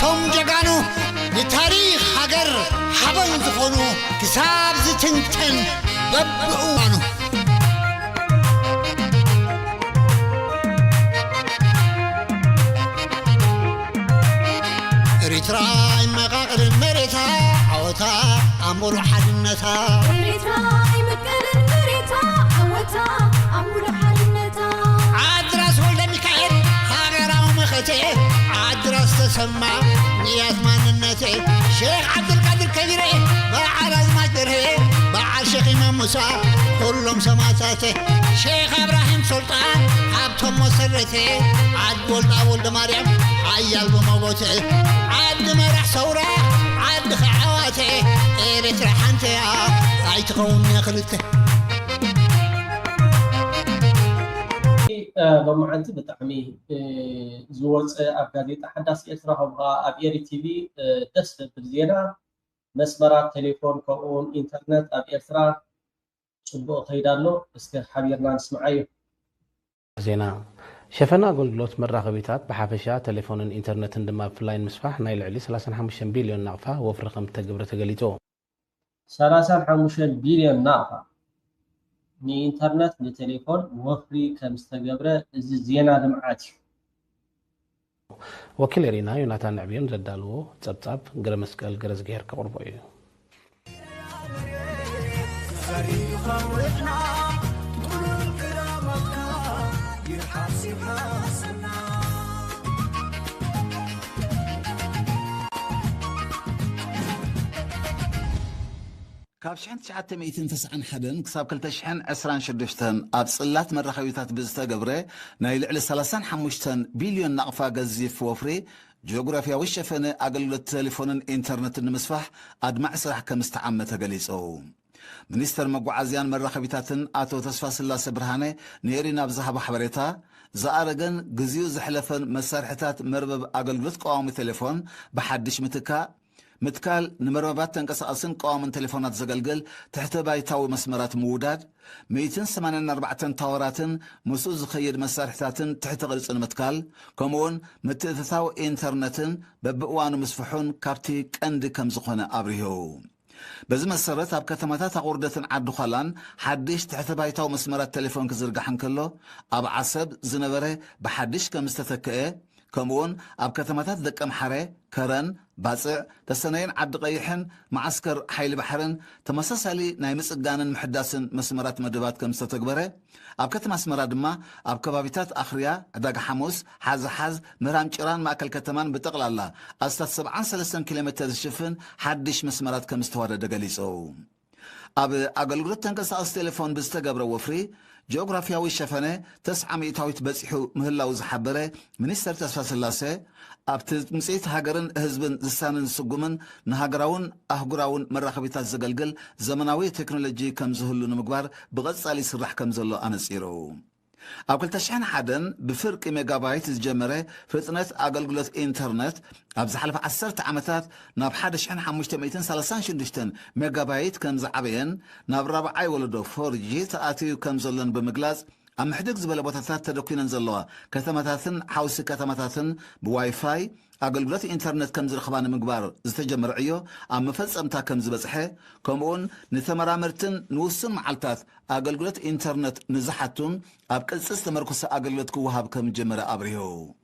توم جگانو لتاريخ هاجر حبن زخونو كساب زتنتن ببقوانو ريتراي مقاقر مريتا عوتا أمور حدنتا ريتراي مقاقر مريتا عوتا أمور حدنتا عدراس ولد ميكائيل هاجراو مختي عدراس تسمع نيات ماننتي شيخ عبد القادر كبيري بعرض مجره بعر شيخ إمام موسى كلهم سماتاتي شيخ إبراهيم سلطان عبتهم مسرتي عد ولد مريم عيال بموتي عد مرح ثورة عد خعواتي إيرت رحنتي عيتقوم يا خلتي بمعنى بتعمي زوج أبغادي تحدث إسراهم أبيري تي في دست بالزينة مسمارات تليفون كون إنترنت أبي إسرا شبه خيدانو استر حبيرنا نسمعيه زينة شفنا أقولت مرة غبيتات بحافشة تليفون إنترنت عندما فلاين مسفح نايل علي 35 بليون نقفة وفر رقم تجبر تقليتو 35 بليون نقفة ني إنترنت ني تليفون وفري كمستجبرة زينة دمعاتي وكيل رينا يوناتان نعبين زدالو تبتاب قرمسكال قرز غير كقربوي كابشحن تشعت ميتين تسعن حدن كساب كلتشحن أسران شدشتن أبصلات مرة خويتات بزتقبره نايل على 35 بليون نقفة جزيف وفري جغرافيا وشفنا أقل التليفون إنترنت المسفح أدمع سرح كمستعمة تقليسو منستر مقعزيان مرة خويتاتن آتو تصفى سلاس برهاني نيرينا بزحب حبريتا زارغن جزيو زحلفن مسارحتات مربب أقل قوام تليفون بحدش متكال نمربات تنقصاصن قوام تليفونات زغلغل تحت بايتاوي مسمرات موداد 184 تاوراتن مسوز خير مسارحتاتن تحت غلصن متكال كمون متتثاو انترنتن ببقوانو مسفحون كابتي قند كم زخونه ابريو بزي مسرت اب كتماتات قردتن عد خلان حدش تحت بايتاو مسمرات تليفون كزرغحن كلو اب عصب زنبره بحدش كمستتكئ كمون اب كتماتات دقم حره كرن باصع تسنين عد قيحن معسكر حيل بحرن تمسسالي ناي مصغانن محداسن مسمرات مدبات كم ستتغبره اب كتم اسمرا دما اب كبابيتات اخريا داغ حموس حز مرام چران ماكل كتمان بتقلالا استات 73 كيلومتر شفن حدش مسمرات كم استوارد دغليصو اب اغلغلت تنقصاص تليفون بستغبره وفري جغرافياوي شفنه 900 بصحو مهلاو زحبره منستر تسفا سلاسه ابت مصيت هاجرن حزبن زسانن سغمن نهاجراون اهغراون مراخبيتات زغلغل زمناوي تكنولوجي كم زهلو نمغبار بقصالي سرح كم زلو انصيرو أقول تشحن حدن بفرق ميجا بايت الجمرة فتنة أقلقلت إنترنت أبزحلف 10 عمتات ناب حد شحن حمشت 236 ميجا بايت كم زعبين ناب ربعي ولدو 4G تأتي كم زلن بمجلاس أم حدك زبالة بوتاتات تدوكين نزلوا كثمتاتن حوس كثمتاتن بواي فاي أقلقلت إنترنت كم زرخبان مقبار زتجمر عيو أم مفلس أمتا كم زبزحي كمون نثمرامرتن نوسن معلتات أقلقلت إنترنت نزحتون أبقلسس تمركس أقلقلت كوهاب كم جمر أبريو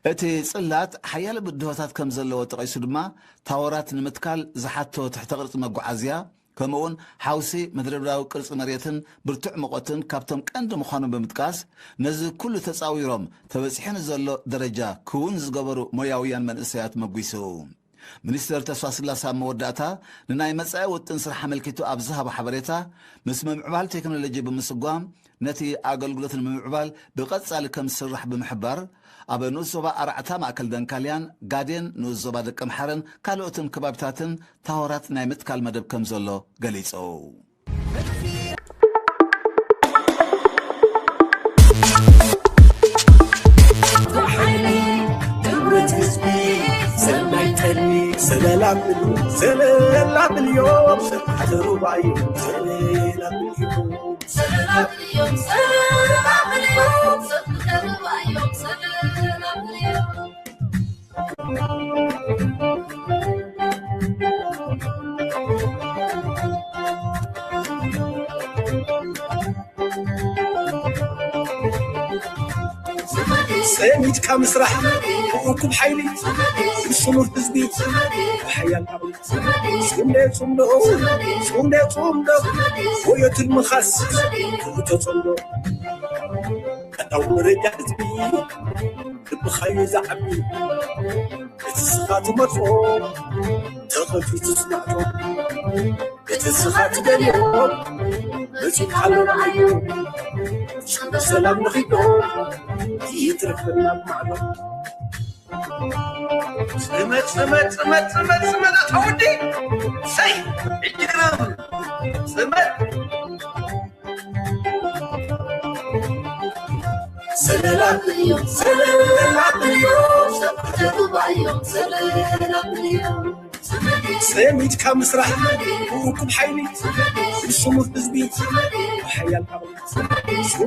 اتي صلات حيال بدهوتات كم زلوا تقيسو دما تاورات نمتكال زحتو تحت قرص مقعزيا كمون حوسي مدربراو قرص مريتن برتع مقوتن كابتم قند مخانو بمتقاس نزي كل تصاويرهم تبصحين زلو درجة كون زغبرو موياويان من اسيات مقويسو منستر تسفا سلاسا موداتا نناي مساي وطن سرح ملكتو ابزها بحبريتا مسمم عبال تكنولوجي بمسقوام نتي اقلقلت المعبال بقصال كم سرح بمحبار أبا نوزوبا أرعتا مأكل دنكاليان قادين نوزوبا دكم حرن كالوتن كبابتاتن تاورات نايمت كالمدب كمزولو قليسو سلام اليوم حضروا بعيد سلام اليوم سلام اليوم سلام اليوم سلام اليوم سلام اليوم سميت كمسرح وكم حيلي الشمر تزديد وحيال عبد سمدت ويت المخس وتصندو كتور رجعت بي بخير زعبي السخات مرفوع تخفي تصنعو السخات دليل بسيط على رعيو سلام نخيدو يترك لنا معلوم سمت أتودي سي الجرام سمت سلام اليوم سلام اليوم سميت كمسرح وكم حيلي الشمر تزبيت وحيال عبد سمدت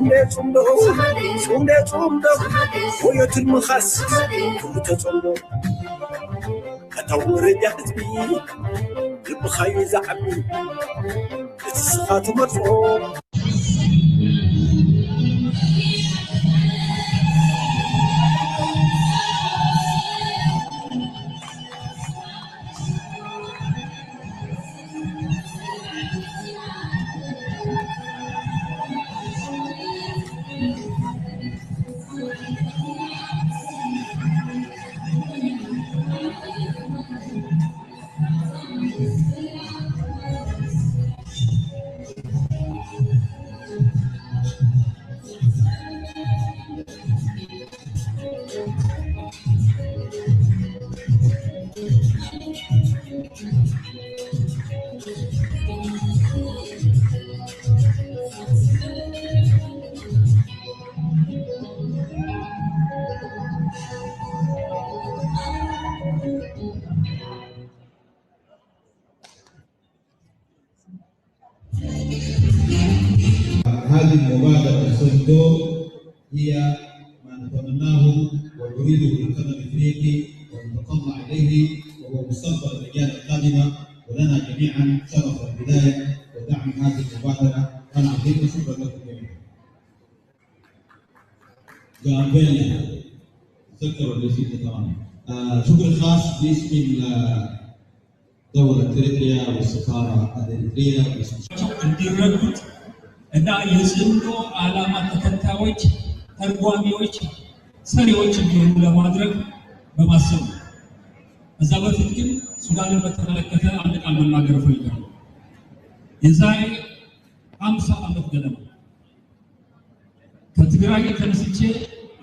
ويت المخس وتصندو كتور رجعت بي بخير زعبي السخات مرفوع هذه المبادرة الصندوق هي ما نتمناه ونريده للقرن الافريقي ونتطلع اليه وهو مستقبل الاجيال القادمه ولنا جميعا شرف البدايه ودعم هذه المبادره وانا عظيم شكرا لكم جميعا. جابيلا سكر الرئيسي تطلعنا شكر خاص باسم دولة اريتريا والسفارة الاريترية እንዲረዱት እና የጽንዶ ዓላማ ተከታዮች ተርጓሚዎች ሰሪዎች እንዲሆኑ ለማድረግ በማሰብ ነው። እዛ በፊት ግን ሱዳንን በተመለከተ አንድ ቃል መናገር ፈልጋለሁ። የዛሬ 50 ዓመት ገደማ ከትግራይ ተነስቼ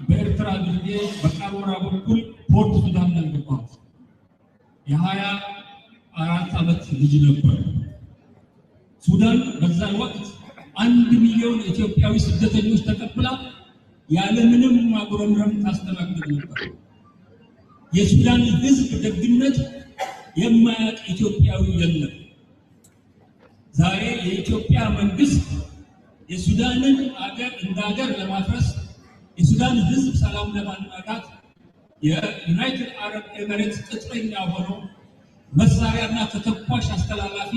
በኤርትራ አድርጌ በቃልወራ በኩል ፖርት ሱዳን ገባሁ። የ24 ዓመት ልጅ ነበር። ሱዳን በዛን ወቅት 1 ሚሊዮን ኢትዮጵያዊ ስደተኞች ተቀብላ ያለምንም ማጉረምረም ታስተናግድ ነበር። የሱዳን ሕዝብ ደግነት የማያውቅ ኢትዮጵያዊ የለም። ዛሬ የኢትዮጵያ መንግስት የሱዳንን አገር እንደ ሀገር ለማፍረስ የሱዳን ሕዝብ ሰላም ለማናጋት የዩናይትድ አረብ ኤሚሬትስ ቅጥረኛ ሆኖ መሳሪያና ተተኳሽ አስተላላፊ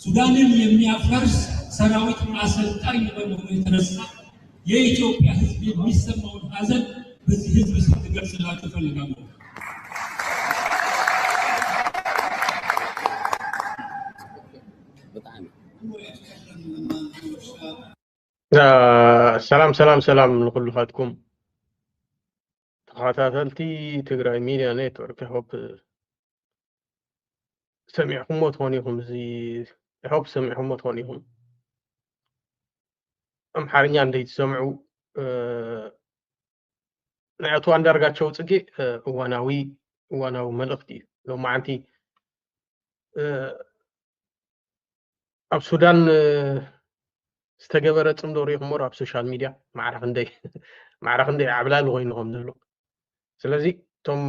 ሱዳንን የሚያፈርስ ሰራዊት አሰልጣኝ በመሆኑ የተነሳ የኢትዮጵያ ሕዝብ የሚሰማውን ሐዘን በዚህ ሕዝብ ስትገልጽላችሁ እፈልጋለሁ። ሰላም ንኩልኻትኩም ተኸታተልቲ ትግራይ ሚድያ ኔትወርክ ሆፕ ሰሚዕኩሞ ትኾን ኢኹም እዚ ሆፕ ሰሚዕኩሞ ትኾን ኢኹም ኣምሓርኛ እንደይትሰምዑ ናይ ኣቶ አንዳርጋቸው ፅጌ እዋናዊ መልእኽቲ እዩ ሎማዓንቲ ኣብ ሱዳን ዝተገበረ ፅምዶ ሪኢኹሞ ኣብ ሶሻል ሚድያ ማዕረኽ እንደይ ዓብላሊ ኮይንኩም ዘሎ ስለዚ እቶም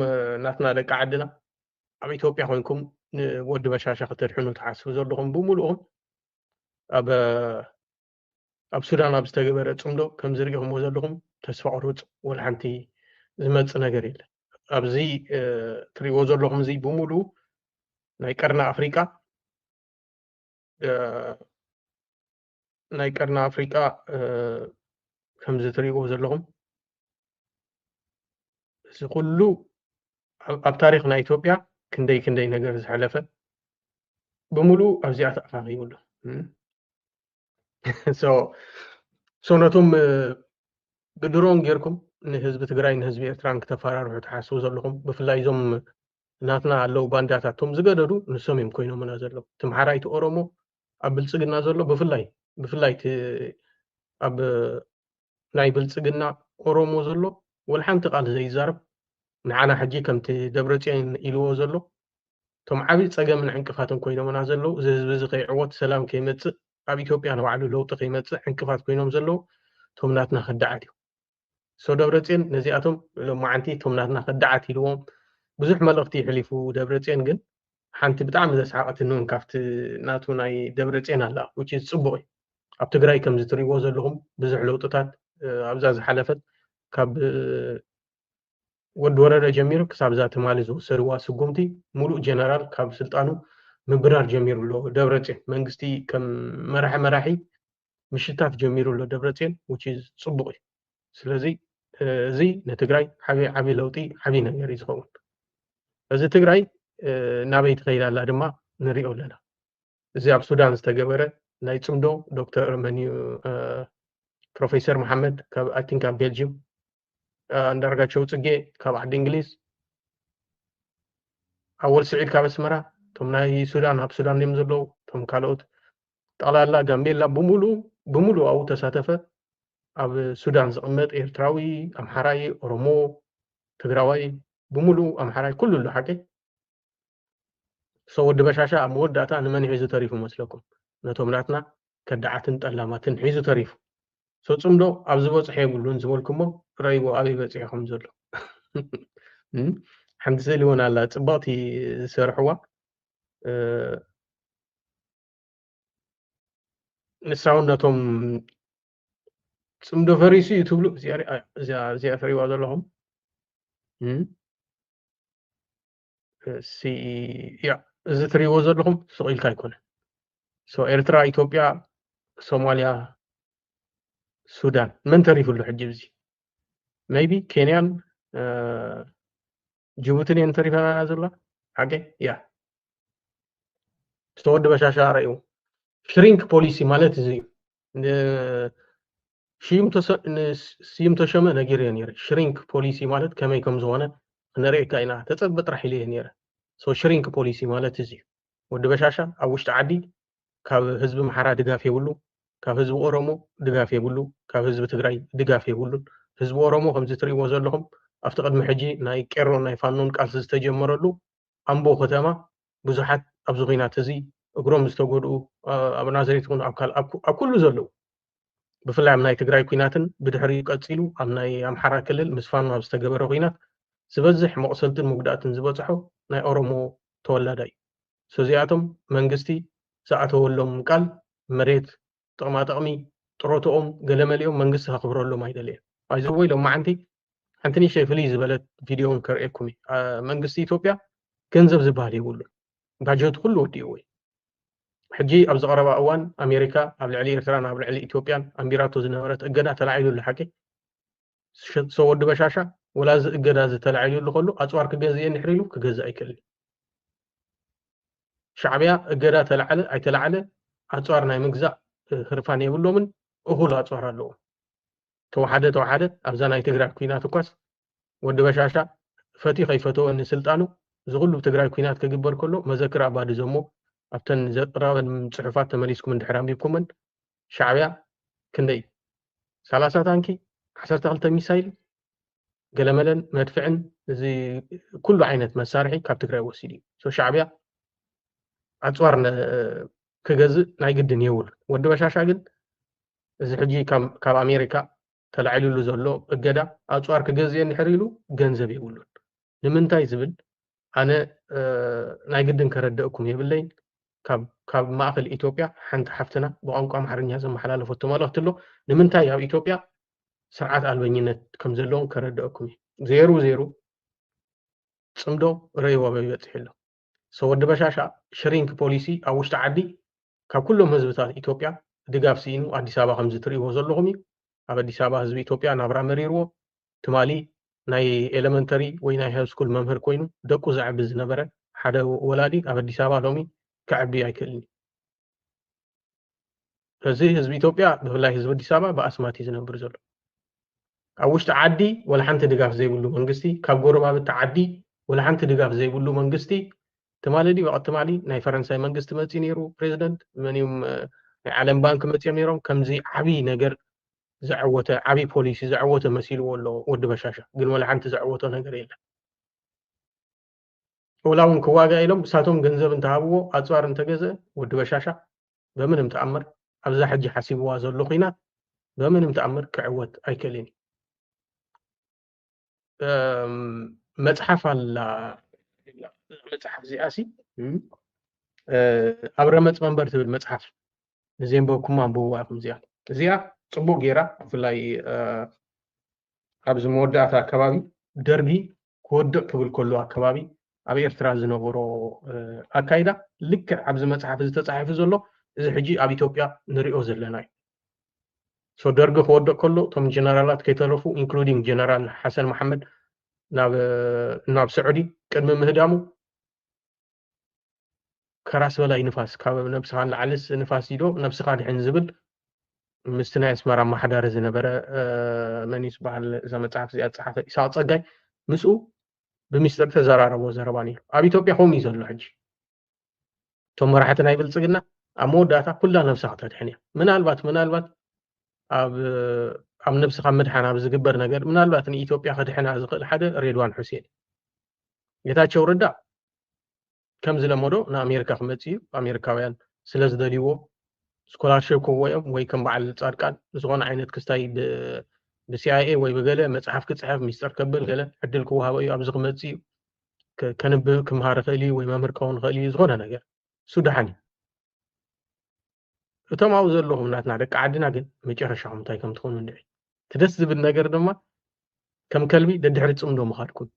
ናትና ደቂ ዓድና ኣብ ኢትዮጵያ ኮይንኩም ወዲ በሻሻ ክትድሕኑ ትሓስቡ ዘለኹም ብምሉኦም ኣብ ሱዳን ኣብ ዝተገበረ ፅምዶ ከም ዝሪኢኹሞ ዘለኹም ተስፋ ቁሩፅ ወላ ሓንቲ ዝመፅእ ነገር የለን። ኣብዚ ትሪእዎ ዘለኹም እዚ ብምሉ ናይ ቀርና ኣፍሪቃ ከም ዝትሪእዎ ዘለኹም እዚ ኩሉ ኣብ ታሪክ ናይ ኢትዮጵያ ክንደይ ነገር ዝሕለፈ ብምሉእ ኣብዚኣ ተኣኻኺቡሉ ሶ ነቶም ብድሮን ጌርኩም ንህዝቢ ትግራይ ንህዝቢ ኤርትራን ክተፈራርሑ ትሓስቡ ዘለኹም ብፍላይ እዞም ናትና ኣለው ባንዳታቶም ዝገደዱ ንሶም እዮም ኮይኖምና ዘለዉ ትምሓራይቲ ኦሮሞ ኣብ ብልፅግና ዘሎ ብፍላይ ኣብ ናይ ብልፅግና ኦሮሞ ዘሎ ወልሓንቲ ቃል ዘይዛረብ ንዓና ሕጂ ከምቲ ደብረፅዮን ኢልዎ ዘሎ ቶም ዓብይ ፀገምን ዕንቅፋትን ኮይኖምና ዘለዉ እዚ ህዝቢ እዚ ከይዕወት ሰላም ከይመፅእ ኣብ ኢትዮጵያ ንባዕሉ ለውጢ ከይመፅእ ዕንቅፋት ኮይኖም ዘለዉ ቶም ናትና ክዳዓት እዩ ሶ ደብረፅዮን ነዚኣቶም ሎማዓንቲ ቶም ናትና ክዳዓት ኢልዎም ብዙሕ መልእኽቲ ይሕሊፉ ደብረፅዮን ግን ሓንቲ ብጣዕሚ ዘስሓቐትኒ እውን ካብቲ ናቱ ናይ ደብረፅዮን ኣላ ውጪ ፅቡቅ እዩ ኣብ ትግራይ ከም ዝትሪእዎ ዘለኹም ብዙሕ ለውጥታት ኣብዛ ዝሓለፈት ካብ ወዲ ወረደ ጀሚሩ ክሳብ ዛ ትማሊ ዝወሰድዋ ስጉምቲ ሙሉእ ጀነራል ካብ ስልጣኑ ምብራር ጀሚሩሎ ደብረፅዮን መንግስቲ ከም መራሒ ምሽታት ጀሚሩሎ ደብረፅዮን ውጪ ፅቡቅ እዩ ስለዚ እዚ ንትግራይ ዓብይ ለውጢ ዓብይ ነገር እዩ ዝኸውን እዚ ትግራይ ናበይ ትኸይድ ኣላ ድማ ንሪኦ ኣለና እዚ ኣብ ሱዳን ዝተገበረ ናይ ፅምዶ ዶክተር መንዩ ፕሮፌሰር መሐመድ ካብ ኣይ ቲንክ ኣብ ቤልጅየም አንዳርጋቸው ፅጌ ካብ ዓዲ እንግሊዝ ኣወል ስዒድ ካብ ኣስመራ ቶም ናይ ሱዳን ኣብ ሱዳን እዮም ዘለዉ ቶም ካልኦት ጠቕላላ ጋምቤላ ብሙሉእ ኣብኡ ተሳተፈ ኣብ ሱዳን ዝቕመጥ ኤርትራዊ ኣምሓራይ ኦሮሞ ትግራዋይ ብሙሉእ ኣምሓራይ ኩሉ ሉ ሓቂ ሰው ወዲ በሻሻ ኣብ መወዳእታ ንመን ሒዙ ተሪፉ መስለኩም ነቶም ናትና ከዳዓትን ጠላማትን ሒዙ ተሪፉ ሶ ፅምዶ ኣብ ዝበፅሐ የብሉን ዝበልኩሞ ረይዎ ኣበይ በፂሕኩም ዘሎ ሓንቲ ስእሊ እውን ኣላ ፅባቕቲ ዝሰርሕዋ ንሳውን ነቶም ፅምዶ ፈሪሱ እዩ ትብሉ እዚኣ ትሪእዋ ዘለኹም እዚ ትሪእዎ ዘለኹም ስቑኢልካ ኣይኮነን ሶ ኤርትራ ኢትዮጵያ ሶማልያ ሱዳን መን ተሪፉሉ ሕጂ እዚ ሜይቢ ኬንያን ጅቡትን እየን ተሪፈና ዘላ ሓቂ ያ ዝተወዲ በሻሻ ረእዩ ሽሪንክ ፖሊሲ ማለት እዚ ስዩም ተሸመ ነጊርየ ነይረ ሽሪንክ ፖሊሲ ማለት ከመይ ከም ዝኾነ ክንሪእካ ኢና ተፀበ ጥራሕ ኢለ ነይረ ሶ ሽሪንክ ፖሊሲ ማለት እዚ ወዲ በሻሻ ኣብ ውሽጢ ዓዲ ካብ ህዝቢ ማሕራ ድጋፍ የብሉ ካብ ህዝቢ ኦሮሞ ድጋፍ የብሉ ካብ ህዝቢ ትግራይ ድጋፍ የብሉን ህዝቢ ኦሮሞ ከምዚ ትሪእዎ ዘለኹም ኣብቲ ቅድሚ ሕጂ ናይ ቄሮ ናይ ፋኖን ቃልሲ ዝተጀመረሉ ኣምቦ ከተማ ብዙሓት ኣብዚ ኩናት እዚ እግሮም ዝተጎድኡ ኣብ ናዝሬት እውን ኣብ ኩሉ ዘለዉ ብፍላይ ኣብ ናይ ትግራይ ኩናትን ብድሕሪ ቀፂሉ ኣብ ናይ ኣምሓራ ክልል ምስ ፋኖ ኣብ ዝተገበረ ኩናት ዝበዝሕ መቁሰልትን መጉዳእትን ዝበፅሖ ናይ ኦሮሞ ተወላዳ እዩ እዚኣቶም መንግስቲ ዝኣተወሎም ቃል መሬት ጥቕማጥቕሚ ጥሮቶኦም ገለመሊኦም መንግስቲ ከኽብረሎም ኣይደልየን ኣይዘዎ ኢሎም ማዓንቲ ሓንቲ ንእሽተይ ፍልይ ዝበለት ቪድዮን ከርእየኩም መንግስቲ ኢትዮጵያ ገንዘብ ዝበሃል የብሉን ባጀት ኩሉ ወዲኡ ወይ ሕጂ ኣብ ዝቐረባ እዋን ኣሜሪካ ኣብ ልዕሊ ኤርትራን ኣብ ልዕሊ ኢትዮጵያን ኣንቢራቶ ዝነበረት እገዳ ተላዒሉሉ ሓቂ ሰው ወዲ በሻሻ ወላ እዚ እገዳ ዝተላዒሉሉ ከሉ ኣፅዋር ክገዝእ ንሕሪ ኢሉ ክገዝእ ኣይክእልን ሻዕብያ እገዳ ተላዓለ ኣይተላዓለ ኣፅዋር ናይ ምግዛእ ክርፋን የብሎምን እኹል ኣፅዋር ኣለዎ ተዋሓደ ኣብዛ ናይ ትግራይ ኩናት እኳስ ወዲ በሻሻ ፈቲ ከይፈተወ ንስልጣኑ ዝኩሉ ትግራይ ኩናት ክግበር ከሎ መዘክር ኣባዲ ዘሞ ኣብተን ዘቅረበን ፅሑፋት ተመሊስኩም እንድሕር ኣንቢብኩመን ሻዕብያ ክንደይ 30 ታንኪ 12 ሚሳይል ገለመለን መድፍዕን እዚ ኩሉ ዓይነት መሳርሒ ካብ ትግራይ ወሲድ እዩ ሶ ሻዕብያ ኣፅዋር ክገዝእ ናይ ግድን የብሉ ወዲ በሻሻ ግን እዚ ሕጂ ካብ ኣሜሪካ ተላዒሉሉ ዘሎ እገዳ ኣፅዋር ክገዝእ ንሕሪ ኢሉ ገንዘብ የብሉን ንምንታይ ዝብል ኣነ ናይ ግድን ከረድአኩም የብለይን ካብ ማእከል ኢትዮጵያ ሓንቲ ሓፍትና ብቋንቋ ኣምሓርኛ ዘመሓላለፈቶ መልእኽቲ ኣሎ ንምንታይ ኣብ ኢትዮጵያ ስርዓት ኣልበኝነት ከም ዘለዎም ከረድአኩም እዩ ዜሩ ፅምዶ ረይዋ በይበፅሕ ኣሎ ሰው ወዲ በሻሻ ሽሪንክ ፖሊሲ ኣብ ውሽጢ ዓዲ ካብ ኩሎም ህዝብታት ኢትዮጵያ ድጋፍ ሲኢኑ ኣዲስ ኣበባ ከም ዝትሪእዎ ዘለኹም እዩ ኣብ ኣዲስ ኣበባ ህዝቢ ኢትዮጵያ ናብራ መሪርዎ ትማሊ ናይ ኤሌመንተሪ ወይ ናይ ሃይ ስኩል መምህር ኮይኑ ደቁ ዘዕቢ ዝነበረ ሓደ ወላዲ ኣብ ኣዲስ ኣበባ ሎሚ ክዕቢ ኣይክእልን እዚ ህዝቢ ኢትዮጵያ ብፍላይ ህዝቢ ኣዲስ ኣበባ ብኣስማት እዩ ዝነብር ዘሎ ኣብ ውሽጢ ዓዲ ወላ ሓንቲ ድጋፍ ዘይብሉ መንግስቲ ካብ ጎረባብቲ ዓዲ ወላ ሓንቲ ድጋፍ ዘይብሉ መንግስቲ ትማሊ ብቐትማሊ ናይ ፈረንሳይ መንግስቲ መፂ ነይሩ ፕሬዚደንት መኒዮም ናይ ዓለም ባንክ መፂኦም ነይሮም ከምዚ ዓብይ ነገር ዘዕወተ ዓብይ ፖሊሲ ዘዕወተ መሲልዎ ኣሎ ወዲ በሻሻ ግን ወላ ሓንቲ ዘዕወቶ ነገር የለን ወላውን ክዋጋ ኢሎም ሳቶም ገንዘብ እንተሃብዎ ኣፅዋር እንተገዘ ወዲ በሻሻ በምንም ተኣምር ኣብዛ ሕጂ ሓሲብዋ ዘሎ ኩናት በምንም ተኣምር ክዕወት ኣይክእልን መጽሐፍ አላ መጽሐፍ እዚኣሲ ኣብ ረመፅ መንበር ትብል መጽሐፍ እዚኦም በኩም አንብብዋ ኢኹም እዚኣ ጽቡቅ ጌራ ብፍላይ ኣብዚ መወዳእታ ኣከባቢ ደርጊ ክወድቕ ክብል ከሎ ኣከባቢ ኣብ ኤርትራ ዝነበሮ ኣካይዳ ልክዕ ኣብዚ መጽሓፍ ዝተጻሕፈ ዘሎ እዚ ሕጂ ኣብ ኢትዮጵያ ንሪኦ ዘለና እዩ ሶ ደርጊ ክወድቕ ከሎ ቶም ጀነራላት ከይተረፉ ኢንክሉዲንግ ጀነራል ሓሰን መሐመድ ናብ ስዑዲ ቅድሚ ምህዳሙ ከራስ በላይ ንፋስ ካብ ነብስኻ ንላዕልስ ንፋስ ኢዶ ነብስኻ ድሕን ዝብል ምስቲ ናይ ኣስመራ ማሕዳር ዝነበረ መን ይስበሃል እዛ መጽሓፍ እዚኣ ጸሓፈ ኢሳቅ ጸጋይ ምስኡ ብምስጢር ተዘራረቦ ዘረባ ነይሩ ኣብ ኢትዮጵያ ከምኡ እዩ ዘሎ ሕጂ እቶም መራሕቲ ናይ ብልፅግና ኣብ መወዳእታ ኩላ ነብስኻ ተድሕን እያ ምናልባት ኣብ ነብስኻ ምድሓን ኣብ ዝግበር ነገር ምናልባት ንኢትዮጵያ ክድሕና ዝኽእል ሓደ ሬድዋን ሁሴን ጌታቸው ረዳ ከም ዝለመዶ ንኣሜሪካ ክመጽ እዩ ኣሜሪካውያን ስለ ዝደልይዎ ስኮላርሽፕ ክወዮም ወይ ከም በዓል ጻድቃን ዝኾነ ዓይነት ክስታይ ብሲአይኤ ወይ ብገለ መጽሓፍ ክጽሕፍ ሚስጥር ከብል ገለ ዕድል ክወሃቦ እዩ ኣብዚ ክመጽ እዩ ከንብብ ክምሃር ክእል ወይ መምህር ክኸውን ክእል ዝኾነ ነገር ሱዳን እቶም ኣብኡ ዘለኹም ናትና ደቂ ዓድና ግን መጨረሻኦም እንታይ ከም ትኾኑ ንርኢ ትደስ ዝብል ነገር ድማ ከም ከልቢ ደድሕሪ ጽምዶ ምኻድኩም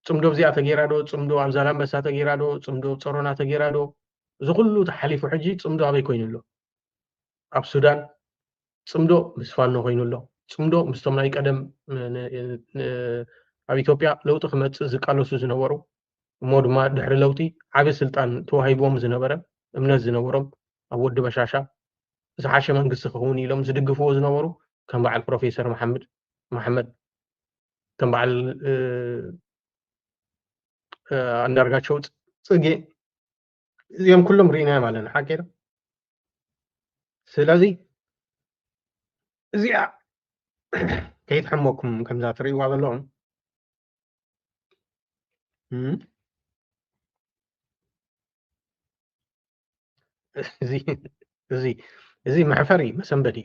ጽምዶ እዚኣ ተገይራ ዶ ጽምዶ ኣብ ዛላምበሳ ተገይራ ዶ ጽምዶ ጾሮና ተገይራ ዶ እዚ ኩሉ ተሓሊፉ ሕጂ ጽምዶ ኣበይ ኮይኑ ኣሎ ኣብ ሱዳን ጽምዶ ምስ ፋኖ ኮይኑ ኣሎ ጽምዶ ምስቶም ናይ ቀደም ኣብ ኢትዮጵያ ለውጢ ክመጽእ ዝቃለሱ ዝነበሩ እሞ ድማ ድሕሪ ለውጢ ዓብይ ስልጣን ተዋሂቦም ዝነበረ እምነት ዝነበሮም ኣብ ወዲ በሻሻ ዝሓሸ መንግስቲ ክኸውን ኢሎም ዝድግፍዎ ዝነበሩ ከም በዓል ፕሮፌሰር መሐመድ ከም በዓል አንዳርጋቸው ጽጌ እዚኦም ኩሎም ርኢናዮም ኣለና ሓቂራ ስለዚ እዚኣ ከይትሕመኩም ከምዛ ትርእይዋ ዘለኹም እዚ መሕፈሪ መሰንበዲ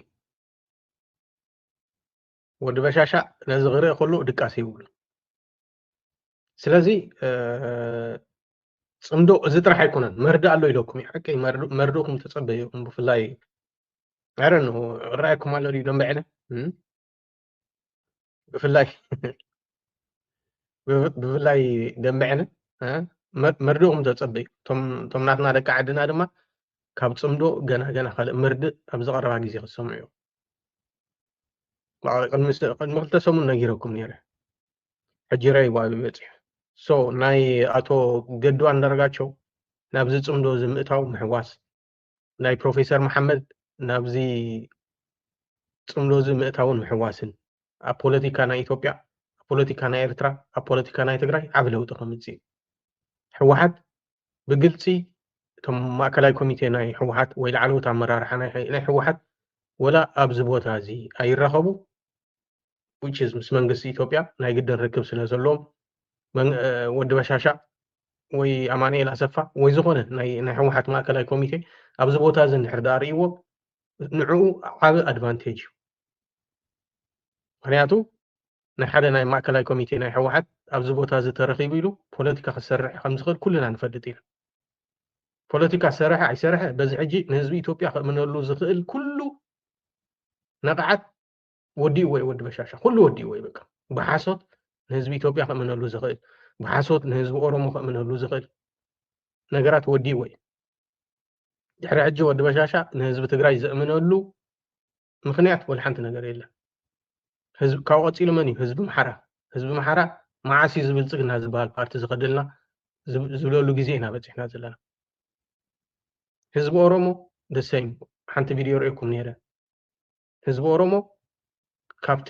ወዲ በሻሻ ነዚ ክርኢ ከሎ ድቃስ ይብሉ ስለዚ ጽምዶ እዚ ጥራሕ ኣይኮነን መርዳ ኣሎ ኢለኩም ሓቂ መርዶኩም ተጸበዩኩም ብፍላይ ኣረን ራእይኩም ኣሎ ደንበዕነ ብፍላይ ደንበዕነ መርዶኩም ተጸበዩ ቶም ናትና ደቂ ዓድና ድማ ካብ ጽምዶ ገና ካልእ ምርድእ ኣብ ዝቐረባ ግዜ ክሰምዑ እዮም ቅድሚ ክልተ ሰሙን ነጊረኩም ነይረ ሕጂ ራእይዋ በፂሑ ሶ ናይ ኣቶ ገዱ አንዳርጋቸው ናብዚ ጽምዶ ዝምእታው ምሕዋስ ናይ ፕሮፌሰር መሐመድ ናብዚ ጽምዶ ዝምእታውን ምሕዋስን ኣብ ፖለቲካ ናይ ኢትዮጵያ ኣብ ፖለቲካ ናይ ኤርትራ ኣብ ፖለቲካ ናይ ትግራይ ዓብ ለውጢ ከምጽእ ሕወሓት ብግልፂ እቶም ማእከላይ ኮሚቴ ናይ ሕወሓት ወይ ላዕለዎት ኣመራርሓ ናይ ሕወሓት ወላ ኣብዚ ቦታ እዚ ኣይረኸቡ which is ምስ መንግስቲ ኢትዮጵያ ናይ ግድን ርክብ ስለ ዘለዎም ወዲ በሻሻ ወይ ኣማኑኤል ኣሰፋ ወይ ዝኾነ ናይ ሕወሓት ማእከላይ ኮሚቴ ኣብዚ ቦታ እዚ እንድሕር ዳርእይዎ ንዕኡ ዓብ ኣድቫንቴጅ እዩ ምክንያቱ ናይ ሓደ ናይ ማእከላይ ኮሚቴ ናይ ሕወሓት ኣብዚ ቦታ እዚ ተረኺቡ ኢሉ ፖለቲካ ክሰርሕ ከም ዝኽእል ኩልና ንፈልጥ ኢና ፖለቲካ ሰርሐ ኣይሰርሐ በዚ ሕጂ ንህዝቢ ኢትዮጵያ ከምነሉ ዝኽእል ኩሉ ነቕዓት ወዲኡ ወይ ወዲ በሻሻ ኩሉ ወዲኡ ወይ በቃ ብሓሶት ንህዝቢ ኢትዮጵያ ከምነሉ ዝኽእል ብሓሶት ንህዝቢ ኦሮሞ ከምነሉ ዝኽእል ነገራት ወዲኡ ወይ ድሕሪ ሕጂ ወዲ በሻሻ ንህዝቢ ትግራይ ዘእምነሉ ምክንያት ወላ ሓንቲ ነገር የለ ህዝብ ካብ ቀፂሉ መን እዩ ህዝቢ ምሓራ ማዓሲ ዝብልፅግና ዝበሃል ፓርቲ ዝኸድልና ዝብለሉ ግዜ ኢና በፂሕና ዘለና ህዝቢ ኦሮሞ ደሰይም ሓንቲ ቪድዮ ርኢኩም ነይረ ህዝቢ ኦሮሞ ካብቲ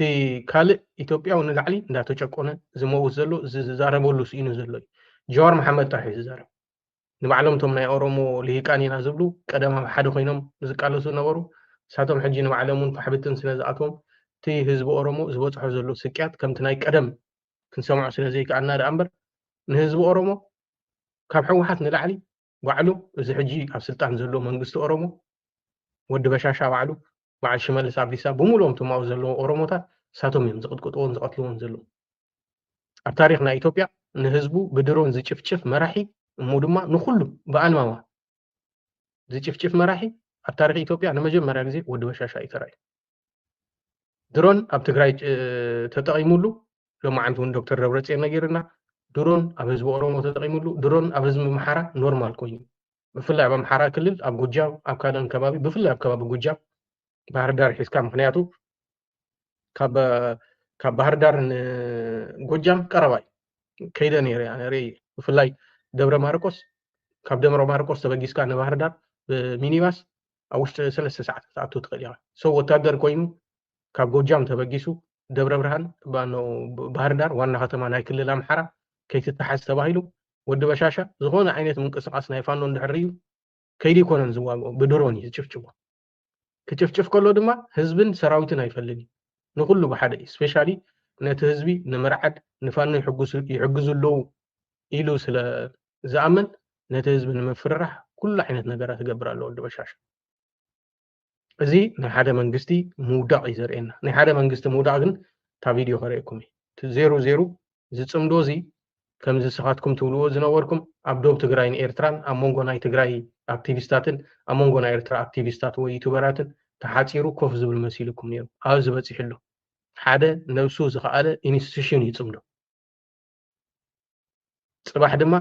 ካልእ ኢትዮጵያዊ ንላዕሊ እንዳተጨቆነ ዝመውት ዘሎ ዝዛረበሉ ስኢኑ ዘሎ ጀዋር መሓመድ ጥራሕ ዝዛረብ ንባዕሎም ቶም ናይ ኦሮሞ ልሂቃን ኢና ዝብሉ ቀደማ ሓደ ኮይኖም ዝቃለሱ ነበሩ ሳቶም ሕጂ ንባዕሎም እውን ፋሕብትን ስለ ዝኣትዎም እቲ ህዝቢ ኦሮሞ ዝበፅሖ ዘሎ ስቅያት ከምቲ ናይ ቀደም ክንሰምዖ ስለ ዘይከኣልና ዳ እምበር ንህዝቢ ኦሮሞ ካብ ሕወሓት ንላዕሊ ባዕሉ እዚ ሕጂ ኣብ ስልጣን ዘሎ መንግስቲ ኦሮሞ ወዲ በሻሻ ባዕሉ በዓል ሽመልስ ኣብዲሳ ብምሉኦም ትማው ዘለዎ ኦሮሞታት ሳቶም እዮም ዝቅጥቅጥዎን ዝቀትልዎን ዘለዉ ኣብ ታሪክ ናይ ኢትዮጵያ ንህዝቡ ብድሮን ዝጭፍጭፍ መራሒ እሞ ድማ ንኩሉ ብኣልማማ ዝጭፍጭፍ መራሒ ኣብ ታሪክ ኢትዮጵያ ንመጀመርያ ግዜ ወዲ በሻሻ እዩ ተራእዩ ድሮን ኣብ ትግራይ ተጠቂሙሉ ሎማዓንቲ እውን ዶክተር ደብረፅዮን ነጊርና ድሮን ኣብ ህዝቢ ኦሮሞ ተጠቂሙሉ ድሮን ኣብ ህዝቢ ምሓራ ኖርማል ኮይኑ ብፍላይ ኣብ ኣምሓራ ክልል ኣብ ጎጃም ኣብ ካልኦን ከባቢ ብፍላይ ኣብ ከባቢ ጎጃም ባህር ዳር ሒዝካ ምክንያቱ ካብ ባህር ዳር ንጎጃም ቀረባ ከይደ ነይረ ነርኢ ብፍላይ ደብረ ማርቆስ ካብ ደብረ ማርቆስ ተበጊስካ ንባህር ዳር ብሚኒባስ ኣብ ውሽጢ 3 ሰዓት ተኣቱ ትኽእል ኢኻ ሰው ወታደር ኮይኑ ካብ ጎጃም ተበጊሱ ደብረ ብርሃን ባህር ዳር ዋና ከተማ ናይ ክልል ኣምሓራ ከይትተሓዝ ተባሂሉ ወዲ በሻሻ ዝኾነ ዓይነት ምንቅስቃስ ናይ ፋኖ እንድሕር እዩ ከይዲ ይኮነን ዝዋግኦ ብድሮን እዩ ዝጭፍጭፎ ክጭፍጭፍ ከሎ ድማ ህዝብን ሰራዊትን ኣይፈልግን ንኩሉ ብሓደ ስፔሻሊ ነቲ ህዝቢ ንምርዓድ ንፋኖ ይሕግዙለው ኢሉ ስለ ዝኣምን ነቲ ህዝቢ ንምፍርራሕ ኩሉ ዓይነት ነገራት ይገብር ኣሎ ወዲ በሻሻ እዚ ናይ ሓደ መንግስቲ ምውዳቕ እዩ ዘርእየና ናይ ሓደ መንግስቲ ምውዳቕ ግን እታ ቪድዮ ከርእየኩም እዩ 00 ዝፅምዶ እዚ ከምዚ ስኻትኩም ትብልዎ ዝነበርኩም ኣብ ዶብ ትግራይን ኤርትራን ኣብ መንጎ ናይ ትግራይ ኣክቲቪስታትን ኣብ መንጎ ናይ ኤርትራ ኣክቲቪስታት ወይ ዩቱበራትን ተሓፂሩ ኮፍ ዝብል መሲልኩም ነይሩ ኣብ ዝበፂሕሎ ሓደ ነብሱ ዝኸኣለ ኢንስቲትዩሽን ይፅምዶ ፅባሕ ድማ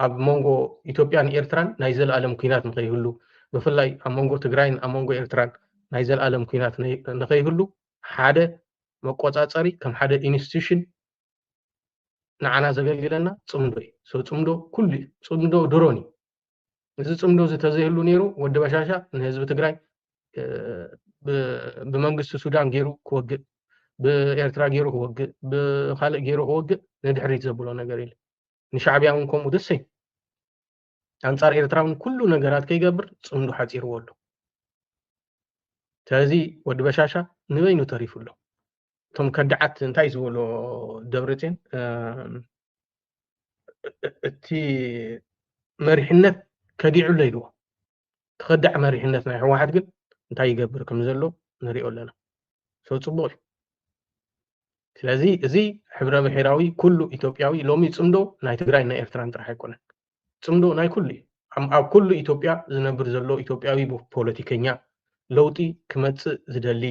ኣብ መንጎ ኢትዮጵያን ኤርትራን ናይ ዘለኣለም ኩናት ንኸይህሉ ብፍላይ ኣብ መንጎ ትግራይን ኣብ መንጎ ኤርትራን ናይ ዘለኣለም ኩናት ንኸይህሉ ሓደ መቆፃፀሪ ከም ሓደ ኢንስቲትዩሽን ንዓና ዘገልግለና ፅምዶ እዩ ፅምዶ ኩሉ ፅምዶ ድሮን እዩ እዚ ፅምዶ ዝተዘይህሉ ነይሩ ወዲ በሻሻ ንህዝቢ ትግራይ ብመንግስቲ ሱዳን ገይሩ ክወግእ ብኤርትራ ገይሩ ክወግእ ብካልእ ገይሩ ክወግእ ንድሕሪት ዘብሎ ነገር የለ ንሻዕብያ እውን ከምኡ ደሰይ ኣንጻር ኤርትራ እውን ኩሉ ነገራት ከይገብር ፅምዶ ሓፂርዎ ኣሎ ስለዚ ወዲ በሻሻ ንበይኑ ተሪፉ ኣሎ እቶም ከዳዓት እንታይ ዝበሎ ደብረፅዮን እቲ መሪሕነት ከዲዑሎ ኢልዎ ተኸዳዕ መሪሕነት ናይ ሕወሓት ግን እንታይ ይገብር ከም ዘሎ ንሪኦ ኣለና ፅቡቅ እዩ ስለዚ እዚ ሕብረ ብሔራዊ ኩሉ ኢትዮጵያዊ ሎሚ ፅምዶ ናይ ትግራይ ናይ ኤርትራን ጥራሕ ኣይኮነን ፅምዶ ናይ ኩሉ እዩ ኣብ ኩሉ ኢትዮጵያ ዝነብር ዘሎ ኢትዮጵያዊ ፖለቲከኛ ለውጢ ክመፅእ ዝደሊ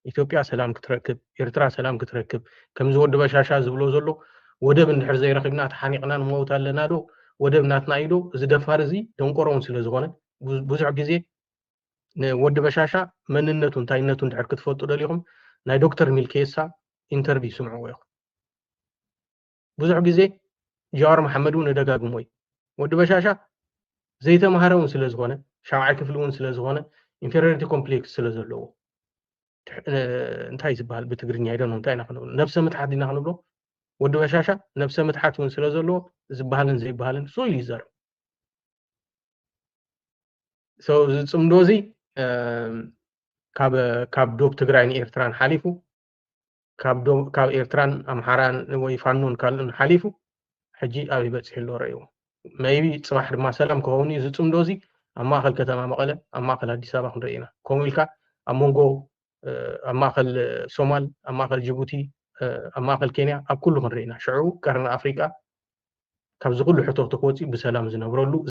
ኢትዮጵያ ሰላም ክትረክብ ኤርትራ ሰላም ክትረክብ ከምዚ ወዲ በሻሻ ዝብሎ ዘሎ ወደብ እንድሕር ዘይረኺብና ተሓኒቕና ንመውት ኣለና ዶ ወደብ ናትና ኢዶ እዚ ደፋር እዚ ደንቆሮውን ስለ ዝኾነ ብዙሕ ግዜ ንወዲ በሻሻ መንነቱ እንታይነቱ እንድሕር ክትፈልጡ ደሊኹም ናይ ዶክተር ሚልኬሳ ኢንተርቪው ስምዕዎ ኢኹም ብዙሕ ግዜ ጀዋር መሓመድ እውን ደጋግሞ እዩ ወዲ በሻሻ ዘይተማሃረ እውን ስለ ዝኾነ ሻብዓይ ክፍሊ እውን ስለ ዝኾነ ኢንፌሪዮሪቲ ኮምፕሌክስ ስለ ዘለዎ እንታይ ዝበሃል ብትግርኛ አይደለም እንታይ ኢና ክንብሎ ነፍሰ ምትሓት ኢና ክንብሎ ወዲ በሻሻ ነፍሰ ምትሓት እውን ስለ ዘለዎ ዝበሃልን ዘይበሃልን ሶ ኢሉ ይዛረብ ፅምዶ እዚ ካብ ዶብ ትግራይን ኤርትራን ሓሊፉ ካብ ኤርትራን ኣምሓራን ወይ ፋኖን ካልኦን ሓሊፉ ሕጂ ኣብ ይበፅሕ ኣሎ ረእይዎ ሜይቢ ፅባሕ ድማ ሰላም ክኸውን እዩ ዝፅምዶ እዚ ኣብ ማእኸል ከተማ መቐለ ኣብ ማእኸል ኣዲስ ኣበባ ክንርኢ ኢና ከምኡ ኢልካ ኣብ መንጎ ኣብ ማእኸል ሶማል ኣብ ማእኸል ጅቡቲ ኣብ ማእኸል ኬንያ ኣብ ኩሉ ክንርኢ ኢና ሽዑ ቀርኒ ኣፍሪቃ ካብዚ ኩሉ ሕቶት ክወፂእ ብሰላም ዝነብረሉ